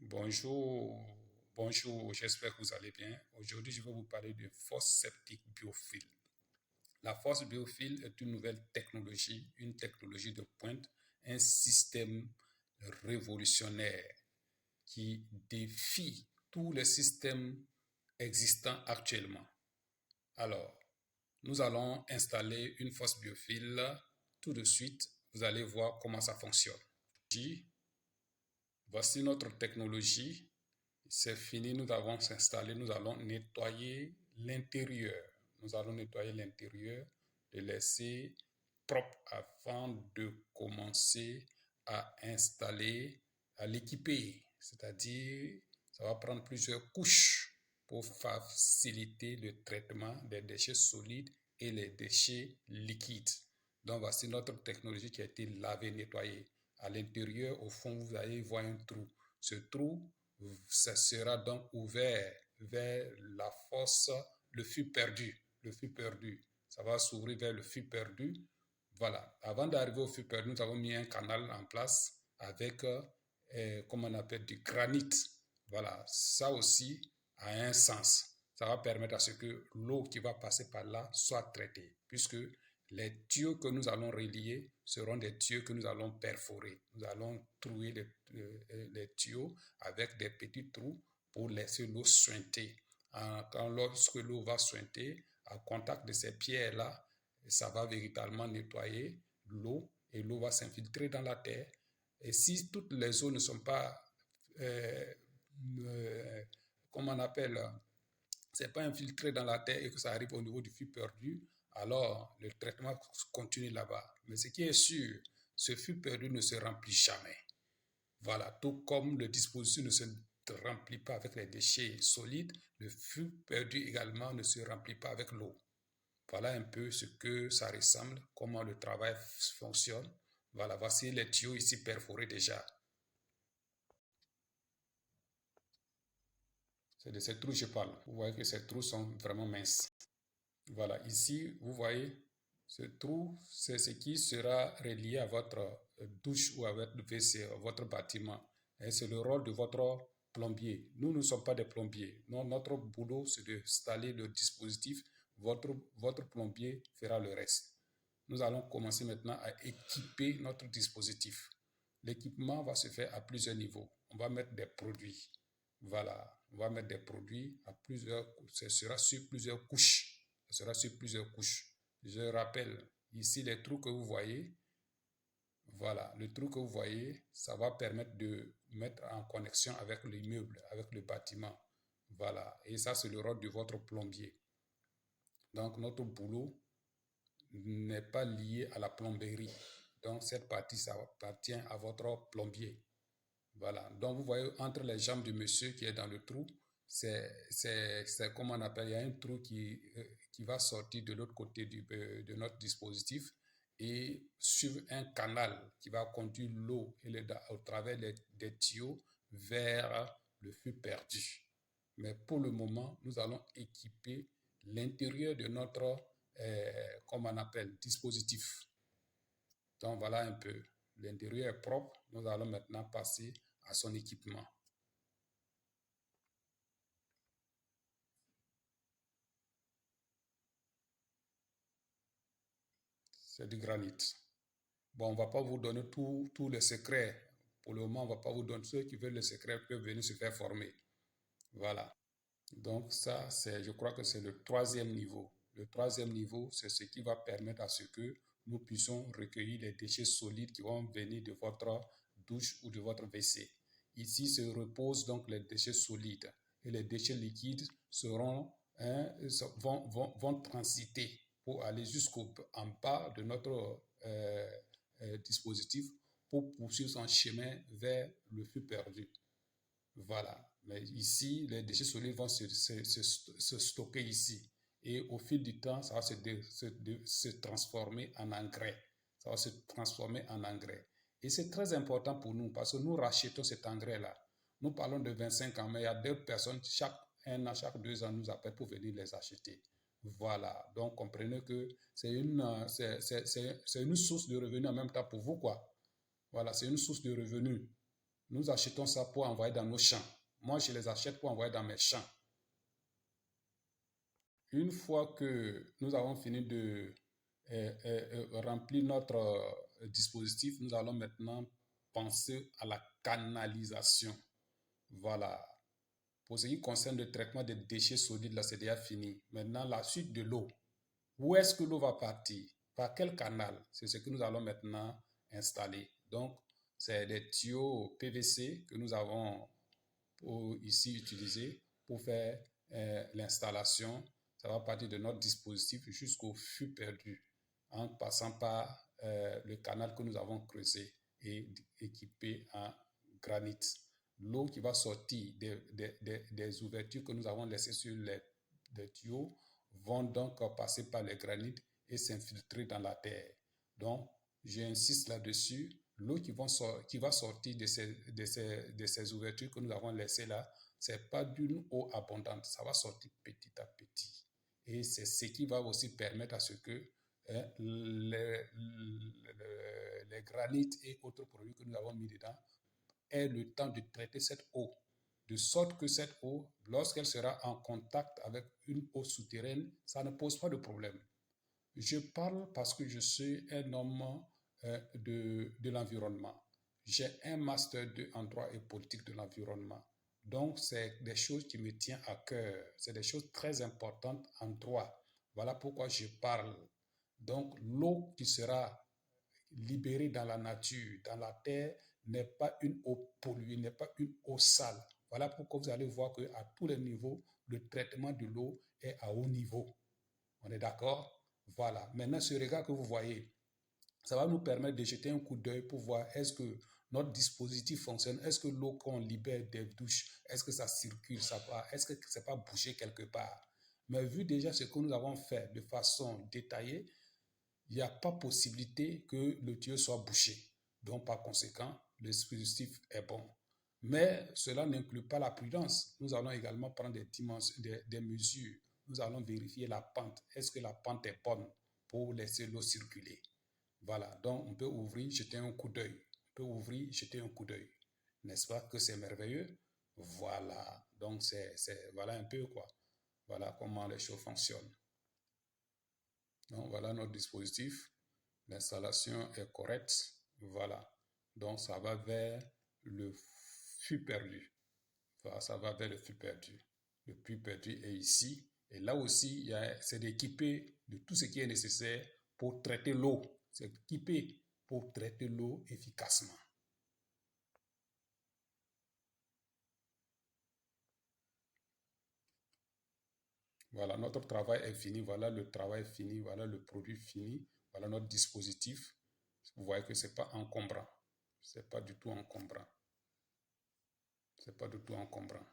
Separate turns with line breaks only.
Bonjour, bonjour, j'espère que vous allez bien. Aujourd'hui, je vais vous parler de fosse septique biophile. La fosse biophile est une nouvelle technologie, une technologie de pointe, un système révolutionnaire qui défie tous les systèmes existants actuellement. Alors, nous allons installer une fosse biophile. Tout de suite, vous allez voir comment ça fonctionne. Voici notre technologie. C'est fini, nous avons installé, nous allons nettoyer l'intérieur. Nous allons nettoyer l'intérieur, le laisser propre avant de commencer à installer, à l'équiper. C'est-à-dire, ça va prendre plusieurs couches pour faciliter le traitement des déchets solides et les déchets liquides. Donc, voici notre technologie qui a été lavée, nettoyée. À l'intérieur, au fond, vous allez voir un trou. Ce trou, ça sera donc ouvert vers la fosse, le fût perdu. Le fût perdu. Ça va s'ouvrir vers le fût perdu. Voilà. Avant d'arriver au fût perdu, nous avons mis un canal en place avec, comme on appelle, du granit. Voilà. Ça aussi a un sens. Ça va permettre à ce que l'eau qui va passer par là soit traitée, puisque les tuyaux que nous allons relier seront des tuyaux que nous allons perforer. Nous allons trouer les tuyaux avec des petits trous pour laisser l'eau suinter. Lorsque l'eau va suinter, à contact de ces pierres-là, ça va véritablement nettoyer l'eau et l'eau va s'infiltrer dans la terre. Et si toutes les eaux ne sont pas, comment on appelle, c'est pas infiltré dans la terre et que ça arrive au niveau du fût perdu, alors le traitement continue là-bas. Mais ce qui est sûr, ce fût perdu ne se remplit jamais. Voilà, tout comme le dispositif ne se remplit pas avec les déchets solides, le fût perdu également ne se remplit pas avec l'eau. Voilà un peu ce que ça ressemble, comment le travail fonctionne. Voilà, voici les tuyaux ici perforés déjà. C'est de ces trous que je parle. Vous voyez que ces trous sont vraiment minces. Voilà, ici, vous voyez, ce trou, c'est ce qui sera relié à votre douche ou à votre WC, à votre bâtiment. Et c'est le rôle de votre plombier. Nous ne sommes pas des plombiers. Non, notre boulot, c'est d'installer le dispositif. Votre plombier fera le reste. Nous allons commencer maintenant à équiper notre dispositif. L'équipement va se faire à plusieurs niveaux. On va mettre des produits. Voilà, on va mettre des produits à plusieurs, ce sera sur plusieurs couches. Ça sera sur plusieurs couches. Je rappelle, ici, les trous que vous voyez, voilà, le trou que vous voyez, ça va permettre de mettre en connexion avec l'immeuble, avec le bâtiment. Voilà, et ça, c'est le rôle de votre plombier. Donc, notre boulot n'est pas lié à la plomberie. Donc, cette partie, ça appartient à votre plombier. Voilà, donc vous voyez, entre les jambes du monsieur qui est dans le trou, c'est comme on appelle, il y a un trou qui va sortir de l'autre côté de notre dispositif et suivre un canal qui va conduire l'eau au travers des tuyaux vers le fût perdu. Mais pour le moment, nous allons équiper l'intérieur de notre, comme on appelle, dispositif. Donc voilà un peu. L'intérieur est propre. Nous allons maintenant passer à son équipement. C'est du granit. Bon, on ne va pas vous donner tous les secrets. Pour le moment, on ne va pas vous donner. Ceux qui veulent les secrets peuvent venir se faire former. Voilà. Donc ça, je crois que c'est le troisième niveau. Le troisième niveau, c'est ce qui va permettre à ce que nous puissions recueillir les déchets solides qui vont venir de votre douche ou de votre WC. Ici se reposent donc les déchets solides et les déchets liquides vont transiter pour aller jusqu'en bas de notre dispositif pour poursuivre son chemin vers le fût perdu. Voilà. Mais ici, les déchets solides vont se stocker ici. Et au fil du temps, ça va se transformer en engrais. Ça va se transformer en engrais. Et c'est très important pour nous parce que nous rachetons cet engrais-là. Nous parlons de 25 ans, mais il y a d'autres personnes, chaque 1 an, chaque 2 ans, nous appellent pour venir les acheter. Voilà. Donc, comprenez que c'est une source de revenus en même temps pour vous, quoi. Voilà, c'est une source de revenus. Nous achetons ça pour envoyer dans nos champs. Moi, je les achète pour envoyer dans mes champs. Une fois que nous avons fini de remplir notre dispositif, nous allons maintenant penser à la canalisation. Voilà. Pour ce qui concerne le traitement des déchets solides, là, c'est déjà fini. Maintenant, la suite de l'eau. Où est-ce que l'eau va partir? Par quel canal? C'est ce que nous allons maintenant installer. Donc, c'est des tuyaux PVC que nous avons ici utilisés pour faire l'installation. Ça va partir de notre dispositif jusqu'au fût perdu, en passant par le canal que nous avons creusé et équipé en granit. L'eau qui va sortir des ouvertures que nous avons laissées sur les tuyaux vont donc passer par les granites et s'infiltrer dans la terre. Donc, j'insiste là-dessus. L'eau qui va sortir de ces ouvertures que nous avons laissées là, ce n'est pas d'une eau abondante, ça va sortir petit à petit. Et c'est ce qui va aussi permettre à ce que les granites et autres produits que nous avons mis dedans aient le temps de traiter cette eau. De sorte que cette eau, lorsqu'elle sera en contact avec une eau souterraine, ça ne pose pas de problème. Je parle parce que je suis un homme de l'environnement. J'ai un master 2 en droit et politique de l'environnement. Donc, c'est des choses qui me tiennent à cœur. C'est des choses très importantes en droit. Voilà pourquoi je parle. Donc, l'eau qui sera libérée dans la nature, dans la terre, n'est pas une eau polluée, n'est pas une eau sale. Voilà pourquoi vous allez voir qu'à tous les niveaux, le traitement de l'eau est à haut niveau. On est d'accord? Voilà. Maintenant, ce regard que vous voyez, ça va nous permettre de jeter un coup d'œil pour voir est-ce que notre dispositif fonctionne, est-ce que l'eau qu'on libère des douches, est-ce que ça circule, ça va, est-ce que c'est pas bouché quelque part. Mais vu déjà ce que nous avons fait de façon détaillée, il n'y a pas possibilité que le tuyau soit bouché. Donc, par conséquent, le dispositif est bon. Mais cela n'inclut pas la prudence. Nous allons également prendre des mesures. Nous allons vérifier la pente. Est-ce que la pente est bonne pour laisser l'eau circuler? Voilà. Donc, on peut ouvrir, jeter un coup d'œil. On peut ouvrir, jeter un coup d'œil. N'est-ce pas que c'est merveilleux? Voilà. Donc, voilà un peu quoi. Voilà comment les choses fonctionnent. Donc, voilà notre dispositif. L'installation est correcte. Voilà. Donc, ça va vers le fût perdu. Voilà, ça va vers le fût perdu. Le puits perdu est ici. Et là aussi, c'est d'équiper de tout ce qui est nécessaire pour traiter l'eau. C'est équipé pour traiter l'eau efficacement. Voilà, notre travail est fini. Voilà le travail fini. Voilà le produit fini. Voilà notre dispositif. Vous voyez que ce n'est pas encombrant. Ce n'est pas du tout encombrant. C'est pas du tout encombrant.